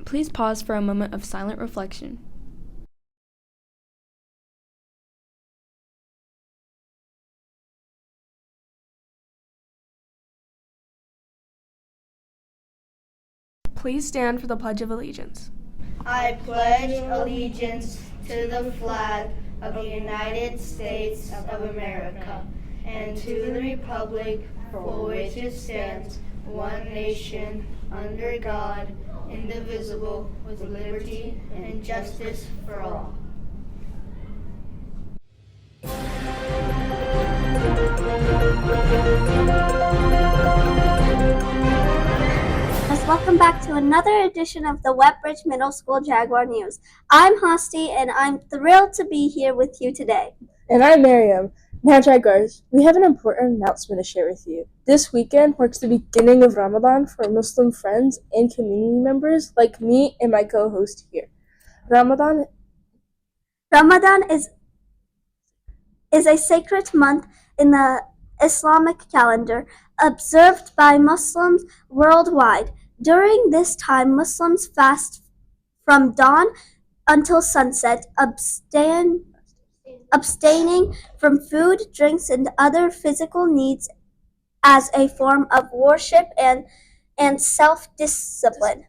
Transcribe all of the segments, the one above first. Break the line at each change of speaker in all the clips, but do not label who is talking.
please pause for a moment of silent reflection. Please stand for the Pledge of Allegiance.
I pledge allegiance to the flag of the United States of America and to the republic for which it stands, one nation, under God, indivisible, with liberty and justice for all.
Welcome back to another edition of the Westbridge Middle School Jaguar News. I'm Hosty, and I'm thrilled to be here with you today.
And I'm Miriam. Now, Jaguars, we have an important announcement to share with you. This weekend marks the beginning of Ramadan for Muslim friends and community members like me and my co-host here. Ramadan
is a sacred month in the Islamic calendar, observed by Muslims worldwide. During this time, Muslims fast from dawn until sunset, abstaining from food, drinks, and other physical needs as a form of worship and self-discipline.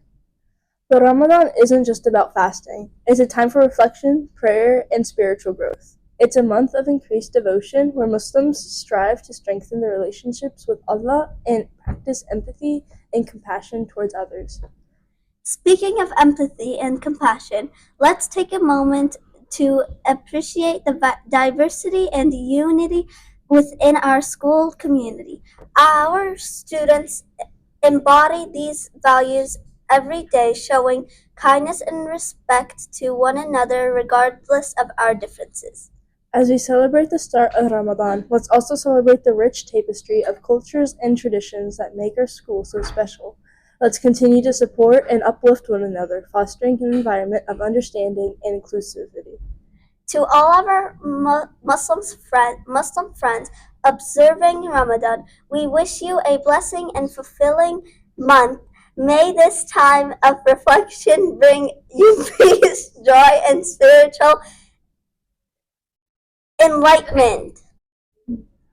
But Ramadan isn't just about fasting. It's a time for reflection, prayer, and spiritual growth. It's a month of increased devotion where Muslims strive to strengthen their relationships with Allah and practice empathy and compassion towards others.
Speaking of empathy and compassion, let's take a moment to appreciate the diversity and unity within our school community. Our students embody these values every day, showing kindness and respect to one another regardless of our differences.
As we celebrate the start of Ramadan, let's also celebrate the rich tapestry of cultures and traditions that make our school so special. Let's continue to support and uplift one another, fostering an environment of understanding and inclusivity.
To all of our Muslim friends observing Ramadan, we wish you a blessing and fulfilling month. May this time of reflection bring you peace, joy, and spiritual enlightenment.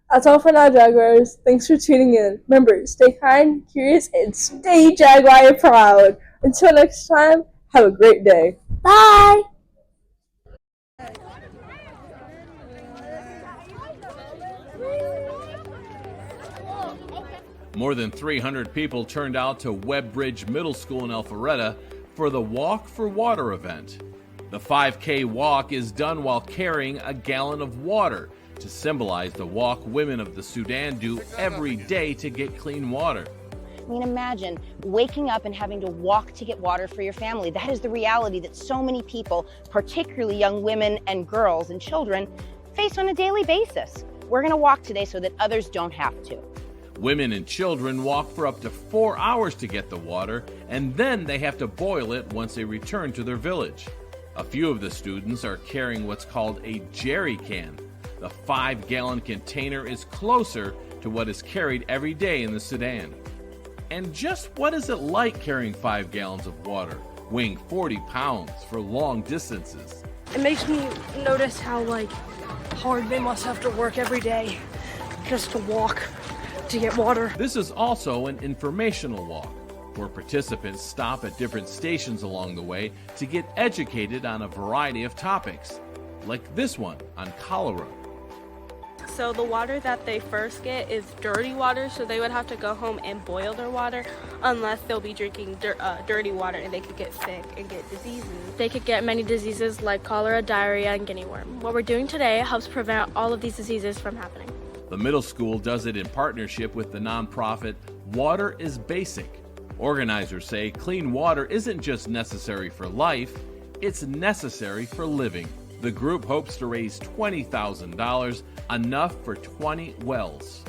That's all for now, Jaguars. Thanks for tuning in. Remember, stay kind, curious, and stay Jaguar proud. Until next time, have a great day.
Bye!
More than 300 people turned out to Westbridge Middle School in Alpharetta for the Walk for Water event. The 5K walk is done while carrying a gallon of water to symbolize the walk women of the Sudan do every day to get clean water.
I mean, imagine waking up and having to walk to get water for your family. That is the reality that so many people, particularly young women and girls and children, face on a daily basis. We're going to walk today so that others don't have to.
Women and children walk for up to 4 hours to get the water, and then they have to boil it once they return to their village. A few of the students are carrying what's called a jerry can. The 5-gallon container is closer to what is carried every day in the Sudan. And just what is it like carrying 5 gallons of water, weighing 40 pounds for long distances?
It makes me notice how hard they must have to work every day just to walk to get water.
This is also an informational walk, where participants stop at different stations along the way to get educated on a variety of topics, like this one on cholera.
So the water that they first get is dirty water, so they would have to go home and boil their water unless they'll be drinking dirty water, and they could get sick and get diseases.
They could get many diseases like cholera, diarrhea, and guinea worm. What we're doing today helps prevent all of these diseases from happening.
The middle school does it in partnership with the nonprofit Water is Basic. Organizers say clean water isn't just necessary for life, it's necessary for living. The group hopes to raise $20,000, enough for 20 wells.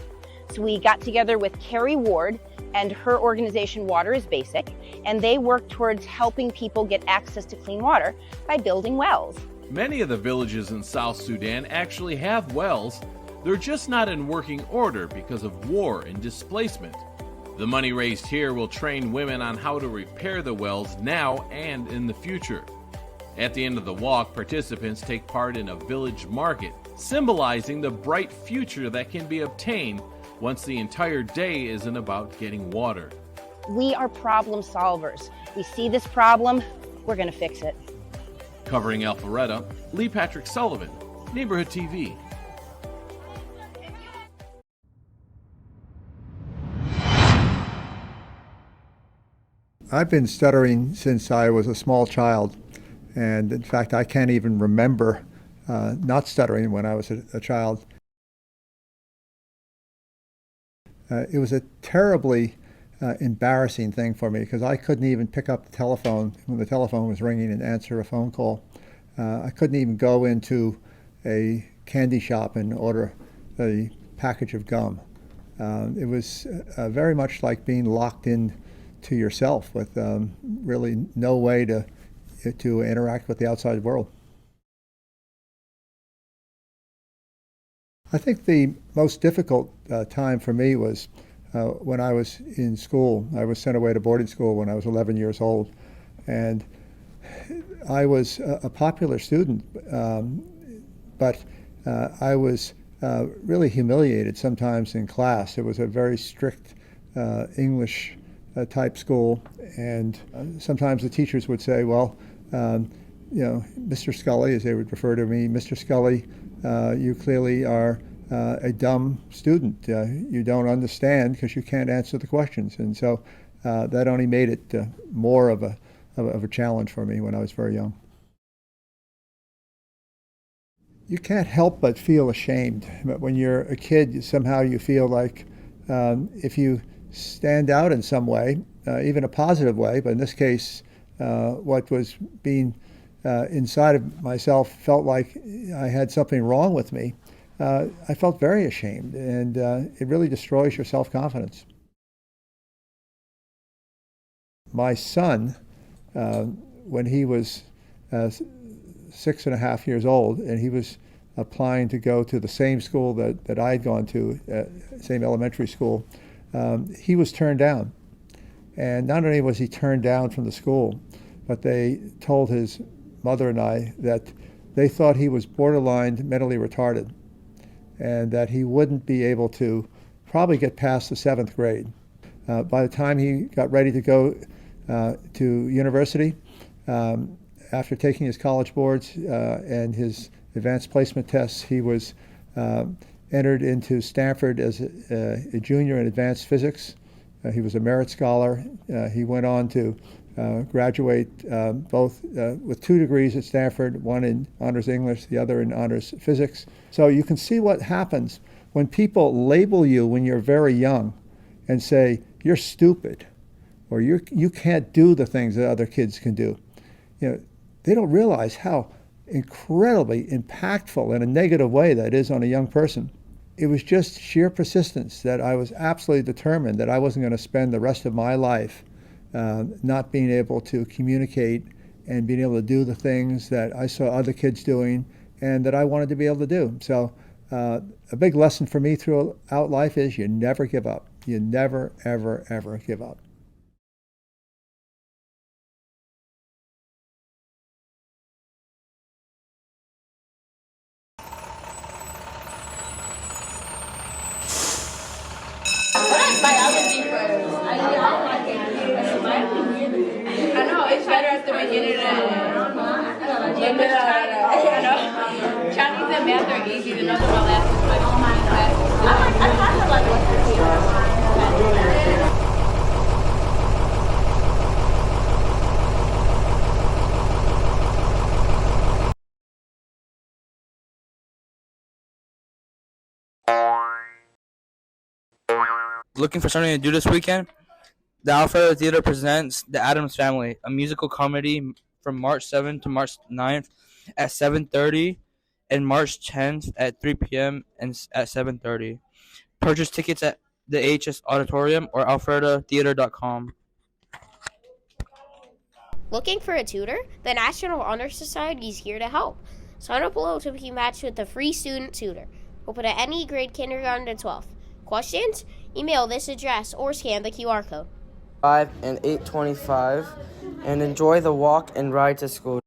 So we got together with Carrie Ward and her organization Water is Basic, and they work towards helping people get access to clean water by building wells.
Many of the villages in South Sudan actually have wells. They're just not in working order because of war and displacement. The money raised here will train women on how to repair the wells now and in the future. At the end of the walk, participants take part in a village market, symbolizing the bright future that can be obtained once the entire day isn't about getting water.
We are problem solvers. We see this problem, we're going to fix it.
Covering Alpharetta, Lee Patrick Sullivan, Neighborhood TV.
I've been stuttering since I was a small child, and in fact I can't even remember not stuttering when I was a child. It was a terribly embarrassing thing for me because I couldn't even pick up the telephone when the telephone was ringing and answer a phone call. I couldn't even go into a candy shop and order a package of gum. It was very much like being locked in to yourself with really no way to interact with the outside world. I think the most difficult time for me was when I was in school. I was sent away to boarding school when I was 11 years old, and I was a popular student, but I was really humiliated sometimes in class. It was a very strict English type school, and sometimes the teachers would say, well, Mr. Scully, as they would refer to me, Mr. Scully, you clearly are a dumb student. You don't understand because you can't answer the questions. And so that only made it more of a challenge for me when I was very young. You can't help but feel ashamed. But when you're a kid, somehow you feel like if you stand out in some way, even a positive way, but in this case, what was being inside of myself felt like I had something wrong with me. I felt very ashamed, and it really destroys your self-confidence. My son, when he was 6.5 years old, and he was applying to go to the same school that I'd gone to, same elementary school, he was turned down. And not only was he turned down from the school, but they told his mother and I that they thought he was borderline mentally retarded and that he wouldn't be able to probably get past the 7th grade. By the time he got ready to go to university, after taking his college boards and his advanced placement tests, he was entered into Stanford as a junior in advanced physics. He was a merit scholar. He went on to graduate both with 2 degrees at Stanford, one in honors English, the other in honors physics. So you can see what happens when people label you when you're very young and say, you're stupid, or you can't do the things that other kids can do. They don't realize how incredibly impactful in a negative way that is on a young person. It was just sheer persistence that I was absolutely determined that I wasn't going to spend the rest of my life not being able to communicate and being able to do the things that I saw other kids doing and that I wanted to be able to do. So a big lesson for me throughout life is you never give up. You never, ever, ever give up.
Biology first. I know, it's better at the beginning than English, Chinese and math are easy. The other one last is like, oh my God. I kind of like
Looking for something to do this weekend? The Alpharetta Theater presents The Addams Family, a musical comedy from March 7th to March 9th at 7:30 and March 10th at 3 p.m. and at 7:30. Purchase tickets at the AHS Auditorium or alpharettatheater.com.
Looking for a tutor? The National Honor Society is here to help. Sign up below to be matched with a free student tutor. Open at any grade kindergarten to 12th. Questions? Email this address or scan the QR code.
5 and 8:25, and enjoy the walk and ride to school.